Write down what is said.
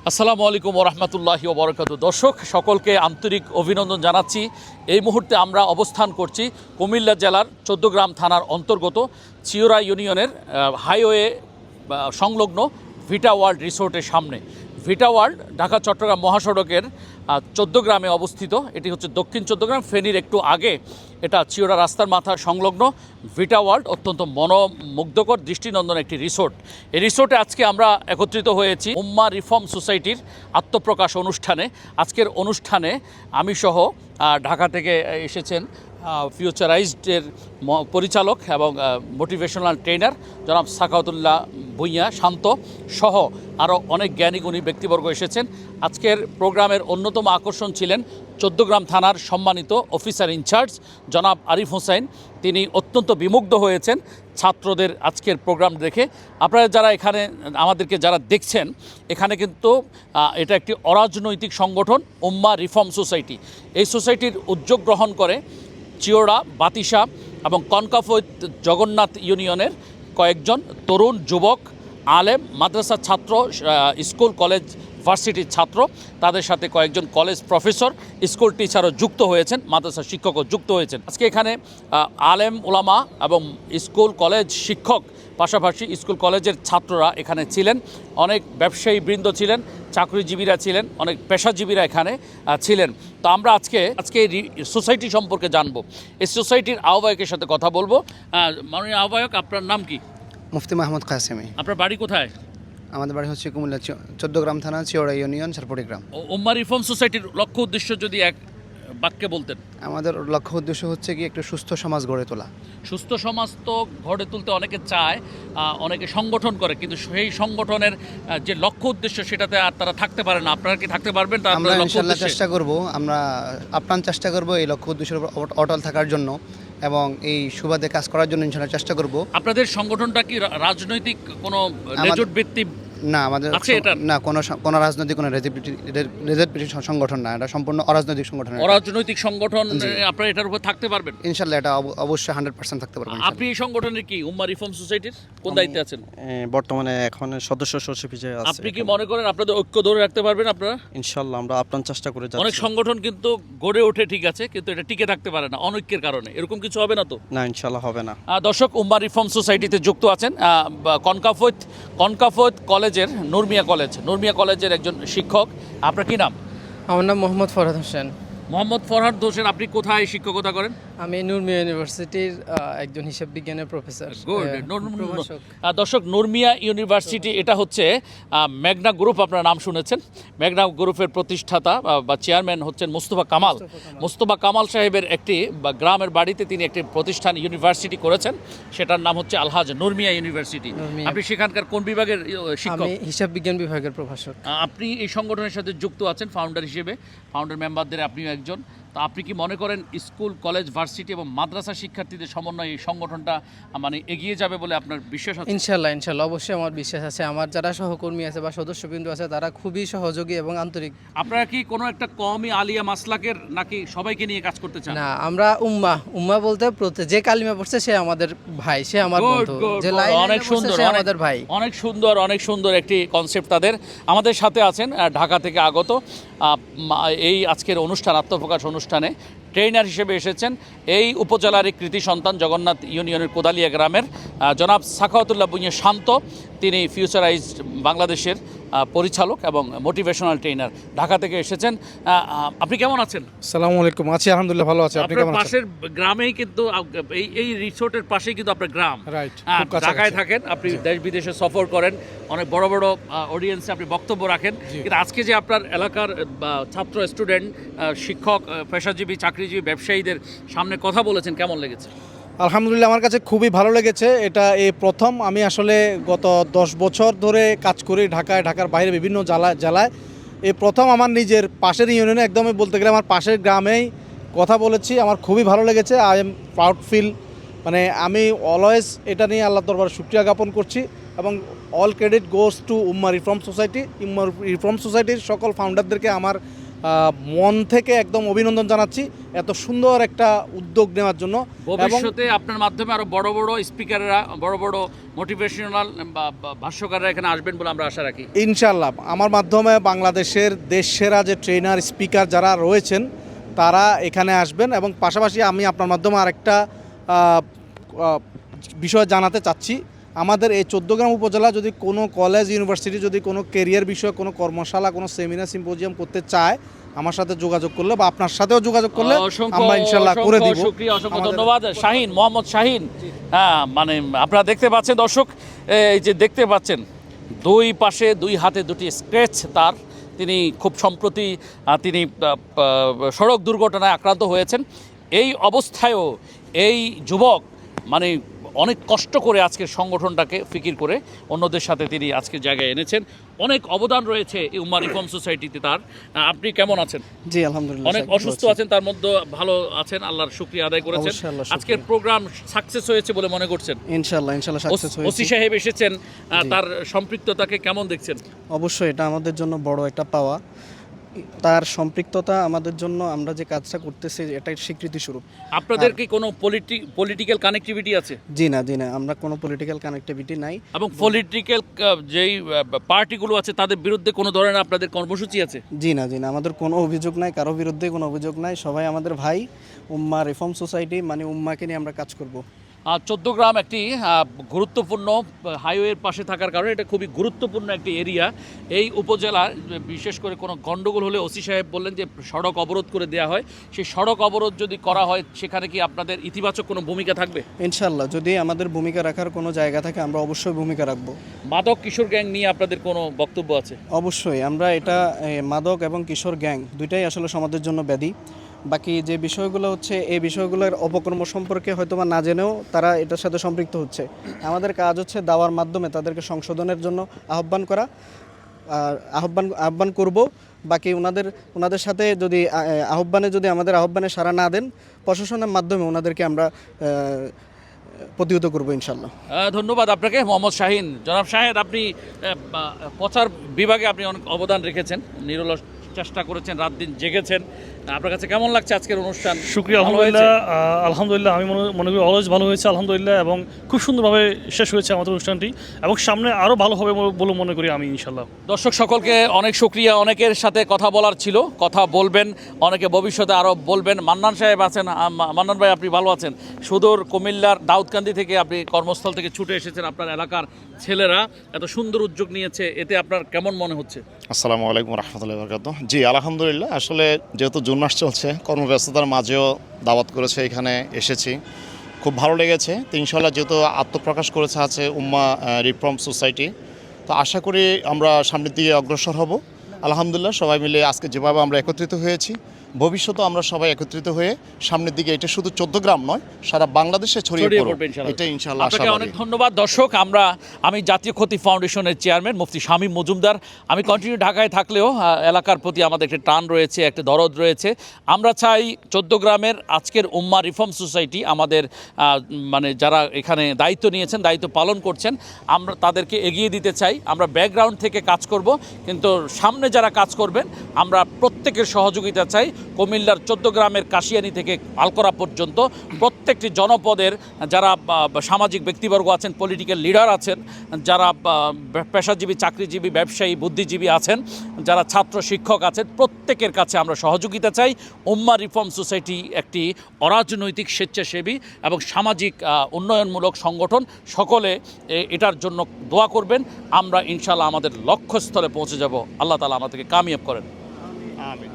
আসসালামু আলাইকুম ওরহমতুল্লাহি ওবরাকাতুহু। দর্শক সকলকে আন্তরিক অভিনন্দন জানাচ্ছি। এই মুহূর্তে আমরা অবস্থান করছি কুমিল্লা জেলার ১৪গ্রাম থানার অন্তর্গত চিওরা ইউনিয়নের হাইওয়ে সংলগ্ন ভিটা ওয়ার্ল্ড রিসোর্টের সামনে। ভিটা ওয়ার্ল্ড ঢাকা চট্টগ্রাম মহাসড়কের ১৪গ্রামে অবস্থিত। এটি হচ্ছে দক্ষিণ ১৪গ্রাম, ফেনীর একটু আগে। এটা চিওরা রাস্তার মাথা সংলগ্ন ভিটা ওয়ার্ল্ড, অত্যন্ত মনোমুগ্ধকর দৃষ্টিনন্দন একটি রিসোর্ট। এই রিসোর্টে আজকে আমরা একত্রিত হয়েছি উম্মাহ রিফর্ম সোসাইটির আত্মপ্রকাশ অনুষ্ঠানে। আজকের অনুষ্ঠানে আমি সহ ঢাকা থেকে এসেছেন ফিউচারাইজডের পরিচালক এবং মোটিভেশনাল ট্রেনার জনাব সাখাওয়াতুল্লাহ ভূঁইয়া শান্ত সহ আরও অনেক জ্ঞানীগুণী ব্যক্তিবর্গ এসেছেন। আজকের প্রোগ্রামের অন্যতম আকর্ষণ ছিলেন ১৪গ্রাম থানার সম্মানিত অফিসার ইনচার্জ জনাব আরিফ হোসেন। তিনি অত্যন্ত বিমুগ্ধ হয়েছেন ছাত্রদের আজকের প্রোগ্রাম দেখে। আপনারা যারা এখানে আমাদেরকে যারা দেখছেন, এখানে কিন্তু এটা একটি অরাজনৈতিক সংগঠন উম্মাহ রিফর্ম সোসাইটি। এই সোসাইটির উদ্যোগ গ্রহণ করে চিওড়া, বাতিসা এবং কনকাফত জগন্নাথ ইউনিয়নের কয়েকজন তরুণ যুবক, আলেম, মাদ্রাসার ছাত্র, স্কুল কলেজ ভার্সিটির ছাত্র, তাদের সাথে কয়েকজন কলেজ প্রফেসর, স্কুল টিচারও যুক্ত হয়েছেন, মাদ্রাসা শিক্ষকও যুক্ত হয়েছেন। আজকে এখানে আলেম ওলামা এবং স্কুল কলেজ শিক্ষক, পাশাপাশি স্কুল কলেজের ছাত্ররা এখানে ছিলেন, অনেক ব্যবসায়ী বৃন্দ ছিলেন, চাকরিজীবীরা ছিলেন, অনেক পেশাজীবীরা এখানে ছিলেন। তো আমরা আজকে এই সোসাইটি সম্পর্কে জানবো। এই সোসাইটির আহ্বায়কের সাথে কথা বলবো। মাননীয় আহ্বায়ক, আপনার নাম কি? মুফতি মাহমুদ কাসেমি। আপনার বাড়ি কোথায়? আমাদের বাড়ি হচ্ছে কুমিল্লা ১৪গ্রাম থানা, চিওড়া ইউনিয়ন, সারপটি গ্রাম। উম্মাহ রিফর্ম সোসাইটির লক্ষ্য উদ্দেশ্য যদি এক বাক্যে বলতেন। আমাদের লক্ষ্য উদ্দেশ্য হচ্ছে কি একটু সুস্থ সমাজ গড়ে তোলা। সুস্থ সমাজ তো গড়ে তুলতে অনেকে চায়, অনেকে সংগঠন করে, কিন্তু সেই সংগঠনের যে লক্ষ্য উদ্দেশ্য সেটাতে আর তারা থাকতে পারে না। আপনারা কি থাকতে পারবেন? আমরা ইনশাআল্লাহ চেষ্টা করব, আমরা আপ্রাণ চেষ্টা করব এই লক্ষ্য উদ্দেশ্যের উপর অটল থাকার জন্য এবং এই সুবাদে কাজ করার জন্য ইনশাআল্লাহ চেষ্টা করব। আপনাদের সংগঠনটা কি রাজনৈতিক কোনো লেজুট ভিত্তিক? না, আমাদের না কোনো রাজনৈতিক কোনো রেজেট সংগঠন না, এটা সম্পূর্ণ অরাজনৈতিক সংগঠন। অরাজনৈতিক সংগঠন, আপনারা এটার উপর থাকতে পারবেন ইনশাআল্লাহ, এটা অবশ্যই 100% থাকতে পারবেন। আপনি এই সংগঠনের কি উম্মাহ রিফর্ম সোসাইটির কোন দায়িত্বে আছেন? বর্তমানে এখন সদস্য সচিব হিসেবে আছি। আপনি কি মনে করেন আপনাদের ঐক্য ধরে রাখতে পারবেন আপনারা? ইনশাআল্লাহ আমরা আপ্রাণ চেষ্টা করে যাচ্ছি। অনেক সংগঠন কিন্তু গড়ে ওঠে, ঠিক আছে, কিন্তু এটা টিকে থাকতে পারে না অনৈক্যের কারণে। এরকম কিছু হবে না তো? না, ইনশাআল্লাহ হবে না। দর্শক, উম্মাহ রিফর্ম সোসাইটিতে যুক্ত আছেন কনকাফত কলেজের নুরমিয়া কলেজের একজন শিক্ষক। আপনার কি নাম? আমার নাম মোহাম্মদ ফরহাদ হোসেন। মোহাম্মদ ফরহাদ হোসেন, আপনি কোথায় শিক্ষকতা করেন? আমি নুরমিয়া ইউনিভার্সিটির একজন হিসাব বিজ্ঞানের প্রফেসর। দর্শক, নুরমিয়া ইউনিভার্সিটি এটা হচ্ছে মেঘনা গ্রুপ, আপনার নাম শুনেছেন। মেঘনা গ্রুপের প্রতিষ্ঠাতা বা চেয়ারম্যান হচ্ছেন মুস্তফা কামাল সাহেবের একটি গ্রামের বাড়িতে তিনি একটি প্রতিষ্ঠান ইউনিভার্সিটি করেছেন, সেটার নাম হচ্ছে আলহাজ নুরমিয়া ইউনিভার্সিটি। আপনি সেখানকার কোন বিভাগের শিক্ষক? আমি হিসাব বিজ্ঞান বিভাগের প্রভাষক। আপনি এই সংগঠনের সাথে যুক্ত আছেন ফাউন্ডার হিসেবে, ফাউন্ডার মেম্বারদের আপনিও একজন। তো আপনি কি মনে করেন স্কুল, কলেজ, ভার্সিটি এবং মাদ্রাসা শিক্ষার্থীদের সমন্বয়ে এই সংগঠনটা মানে এগিয়ে যাবে বলে আপনার বিশ্বাস আছে? ইনশাল্লাহ অবশ্যই আমার বিশ্বাস আছে। আমার যারা সহকর্মী আছে বা সদস্যবৃন্দ আছে তারা খুবই সহযোগী এবং আন্তরিক। আপনারা কি কোনো একটা কওমি আলিয়া মাসলাকের নাকি সবাইকে নিয়ে কাজ করতে চান? না, আমরা উম্মাহ বলতে যে কালিমা পড়ছে সে আমাদের ভাই, সে আমার বন্ধু। যে অনেক সুন্দর, আমাদের ভাই। অনেক সুন্দর একটি কনসেপ্ট তাদের। আমাদের সাথে আছেন ঢাকা থেকে আগত এই আজকের অনুষ্ঠান, আত্মপ্রকাশ অনুষ্ঠানে ট্রেনার হিসেবে এসেছেন এই উপজেলার কৃতি সন্তান জগন্নাথ ইউনিয়নের কোদালিয়া গ্রামের জনাব সাখাওয়াতুল্লাহ ভূঁইয়া শান্ত। তিনি ফিউচারাইজড বাংলাদেশের পরিচালক এবং মোটিভেশনাল ট্রেনার, ঢাকা থেকে এসেছেন। আপনি কেমন আছেন? আসসালামু আলাইকুম। আছি আলহামদুলিল্লাহ, ভালো আছি। আপনি কেমন আছেন? পাশের গ্রামেই কিন্তু এই রিসোর্টের পাশেই কিন্তু আপনার গ্রাম। রাইট, ঢাকায় থাকেন, আপনি দেশ বিদেশে সফর করেন, অনেক বড় বড় অডিয়েন্সে আপনি বক্তব্য রাখেন, কিন্তু আজকে যে আপনার এলাকার ছাত্র, স্টুডেন্ট, শিক্ষক, পেশাজীবী, চাকরিজীবী, ব্যবসায়ীদের সামনে কথা বলেছেন, কেমন লেগেছে? আলহামদুলিল্লাহ, আমার কাছে খুবই ভালো লেগেছে। এটা এই প্রথম। আমি আসলে গত 10 বছর ধরে কাজ করি ঢাকার বাইরে বিভিন্ন জেলায়। এই প্রথম আমার নিজের পাশের ইউনিয়নে, একদমই বলতে গেলে আমার পাশের গ্রামেই কথা বলেছি। আমার খুবই ভালো লেগেছে। আই এম প্রাউড ফিল, মানে আমি অলওয়েজ এটা নিয়ে আল্লাহ দরবারে শুকরিয়া জ্ঞাপন করছি এবং all credit goes to Ummah reform society. Ummah reform সোসাইটির সকল ফাউন্ডারদেরকে আমার মন থেকে একদম অভিনন্দন জানাচ্ছি এত সুন্দর একটা উদ্যোগ নেওয়ার জন্য। এবং ভবিষ্যতে আপনার মাধ্যমে আরো বড় বড় স্পিকাররা, বড় বড় মোটিভেশনাল ভাষ্যকাররা এখানে আসবেন বলে আমরা আশা রাখি। ইনশাল্লাহ আমার মাধ্যমে বাংলাদেশের দেশসেরা যে ট্রেনার স্পিকার যারা রয়েছেন তারা এখানে আসবেন, এবং পাশাপাশি আমি আপনার মাধ্যমে আরেকটা বিষয় জানাতে চাচ্ছি। আমাদের এই চৌদ্দগ্রাম উপজেলা যদি কোনো কলেজ ইউনিভার্সিটি যদি কোনো কেরিয়ার বিষয়ে কোনো কর্মশালা, কোনো সেমিনার সিম্পোজিয়াম করতে চায়, আমার সাথে যোগাযোগ করলে বা আপনার সাথেও যোগাযোগ করলে আমরা ইনশাল্লাহ করে দিব। শুকরিয়া, অসংখ্য ধন্যবাদ। শাহিন, মোহাম্মদ শাহিন, হ্যাঁ মানে আপনারা দেখতে পাচ্ছেন দর্শক, এই যে দেখতে পাচ্ছেন দুই পাশে দুই হাতে দুটি স্ক্র্যাচ তার। তিনি খুব সম্প্রতি তিনি সড়ক দুর্ঘটনায় আক্রান্ত হয়েছেন। এই অবস্থায়ও এই যুবক মানে অনেক কষ্ট করে আজকের সংগঠনটাকে ফিকির করে অন্যদের সাথে তিনি আজকের জায়গায় এনেছেন। অনেক অবদান রয়েছে এই উম্মা রিফর্ম সোসাইটিতে তার। আপনি কেমন আছেন? জি আলহামদুলিল্লাহ। অনেক অসুস্থ আছেন, তার মধ্যে ভালো আছেন, আল্লাহর শুকরিয়া আদায় করেছেন। অবশ্যই আল্লাহর শুকরিয়া। আজকের প্রোগ্রাম সাকসেস হয়েছে বলে মনে করছেন? ইনশাল্লাহ সাকসেস হয়েছে। ওসি সাহেব এসেছেন, তার সম্পৃক্ততাকে কেমন দেখছেন? অবশ্যই এটা আমাদের জন্য বড় একটা পাওয়া। তার সম্পৃক্ততা আমাদের জন্য, আমরা যে কাজটা করতেছি এটাই স্বীকৃতি স্বরূপ। আপনাদের কি কোনো পলিটিক্যাল কানেক্টিভিটি আছে? জি না, আমরা কোনো পলিটিক্যাল কানেক্টিভিটি নাই। এবং পলিটিক্যাল যেই পার্টিগুলো আছে তাদের বিরুদ্ধে কোনো ধরনের আপনাদের কর্মসূচি আছে? জি না আমাদের কোনো অভিযোগ নাই, কারো বিরুদ্ধে কোনো অভিযোগ নাই। সবাই আমাদের ভাই। উম্মা রিফর্ম সোসাইটি মানে উম্মাকে নিয়ে আমরা কাজ করব। চৌদ্দগ্রাম একটি গুরুত্বপূর্ণ হাইওয়ের পাশে থাকার কারণে এটা খুবই গুরুত্বপূর্ণ একটি এরিয়া। এই উপজেলা বিশেষ করে কোনো গণ্ডগোল হলে ওসি সাহেব বললেন যে সড়ক অবরোধ করে দেওয়া হয়। সেই সড়ক অবরোধ যদি করা হয় সেখানে কি আপনাদের ইতিবাচক কোনো ভূমিকা থাকবে? ইনশাল্লাহ যদি আমাদের ভূমিকা রাখার কোনো জায়গা থাকে আমরা অবশ্যই ভূমিকা রাখব। মাদক কিশোর গ্যাং নিয়ে আপনাদের কোনো বক্তব্য আছে? অবশ্যই আমরা এটা মাদক এবং কিশোর গ্যাং দুইটাই আসলে সমাজের জন্য ব্যাধি। বাকি যে বিষয়গুলো হচ্ছে এই বিষয়গুলোর অপকর্ম সম্পর্কে হয়তো বা না জেনেও তারা এটার সাথে সম্পৃক্ত হচ্ছে। আমাদের কাজ হচ্ছে দাওয়ার মাধ্যমে তাদেরকে সংশোধনের জন্য আহ্বান করা, আর আহ্বান করব। বাকি ওনাদের সাথে যদি যদি আমাদের আহ্বানে সাড়া না দেন, প্রশাসনের মাধ্যমে ওনাদেরকে আমরা প্রতিহত করবো ইনশাল্লাহ। ধন্যবাদ আপনাকে মোহাম্মদ শাহিন। জনাব শাহেদ, আপনি প্রচার বিভাগে আপনি অনেক অবদান রেখেছেন, নিরলস চেষ্টা করেছেন, রাত দিন জেগেছেন। আপনার কাছে কেমন লাগছে আজকের অনুষ্ঠান? শুকরিয়া, আলহামদুলিল্লাহ। আলহামদুলিল্লাহ আমি মনে করি অলওয়েজ ভালো হয়েছে আলহামদুলিল্লাহ, এবং খুব সুন্দরভাবে শেষ হয়েছে আমাদের অনুষ্ঠানটি, এবং সামনে আরও ভালো হবে বলে মনে করি আমি ইনশাল্লাহ। দর্শক সকলকে অনেক শুকরিয়া। অনেকের সাথে কথা বলার ছিল, কথা বলবেন, অনেকে ভবিষ্যতে আরও বলবেন। মান্নান সাহেব আছেন, মান্নান ভাই আপনি ভালো আছেন? সুদূর কুমিল্লার দাউদকান্দি থেকে আপনি কর্মস্থল থেকে ছুটে এসেছেন, আপনার এলাকার ছেলেরা এত সুন্দর উদ্যোগ নিয়েছে, এতে আপনার কেমন মনে হচ্ছে? আসসালামু আলাইকুম রহমতুল্লাহি ওয়া বারাকাতুহু। জি আলহামদুলিল্লাহ, আসলে যেহেতু জুন মাস চলছে, কর্মব্যস্ততার মাঝেও দাওয়াত করেছে, এখানে এসেছি, খুব ভালো লেগেছে। তো ইনশাআল্লাহ যেহেতু আত্মপ্রকাশ করেছে আছে উম্মা রিফর্ম সোসাইটি, তো আশা করি আমরা সামনের দিকে অগ্রসর হব। আলহামদুলিল্লাহ সবাই মিলে আজকে যেভাবে আমরা একত্রিত হয়েছি, ভবিষ্যতেও আমরা সবাই একত্রিত হয়ে সামনের দিকে, এটা শুধু চৌদ্দগ্রাম নয় সারা বাংলাদেশে ছড়িয়ে পড়বে, এটা ইনশাআল্লাহ। আপনাকে অনেক ধন্যবাদ। দর্শক, আমি জাতীয় ক্ষতি ফাউন্ডেশনের চেয়ারম্যান মুফতি শামীম মজুমদার। আমি কন্টিনিউ ঢাকায় থাকলেও এলাকার প্রতি আমাদের একটা টান রয়েছে, একটা দরদ রয়েছে। আমরা চাই চৌদ্দগ্রামের আজকের উম্মা রিফর্ম সোসাইটি, আমাদের মানে যারা এখানে দায়িত্ব নিয়েছেন, দায়িত্ব পালন করছেন, আমরা তাদেরকে এগিয়ে দিতে চাই। আমরা ব্যাকগ্রাউন্ড থেকে কাজ করব, কিন্তু সামনে যারা কাজ করবেন আমরা প্রত্যেকের সহযোগিতা চাই। কুমিল্লার চৌদ্দগ্রামের কাশিয়ানী থেকে আলকরা পর্যন্ত প্রত্যেকটি জনপদের যারা সামাজিক ব্যক্তিবর্গ আছেন, পলিটিক্যাল লিডার আছেন, যারা পেশাজীবী, চাকরিজীবী, ব্যবসায়ী, বুদ্ধিজীবী আছেন, যারা ছাত্র শিক্ষক আছেন, প্রত্যেকের কাছে আমরা সহযোগিতা চাই। উম্মা রিফর্ম সোসাইটি একটি অরাজনৈতিক স্বেচ্ছাসেবী এবং সামাজিক উন্নয়নমূলক সংগঠন। সকলে এটার জন্য দোয়া করবেন। আমরা ইনশাআল্লাহ আমাদের লক্ষ্যস্থলে পৌঁছে যাব। আল্লাহ তাআলা আমাদেরকে কামিয়াব করেন। আমিন।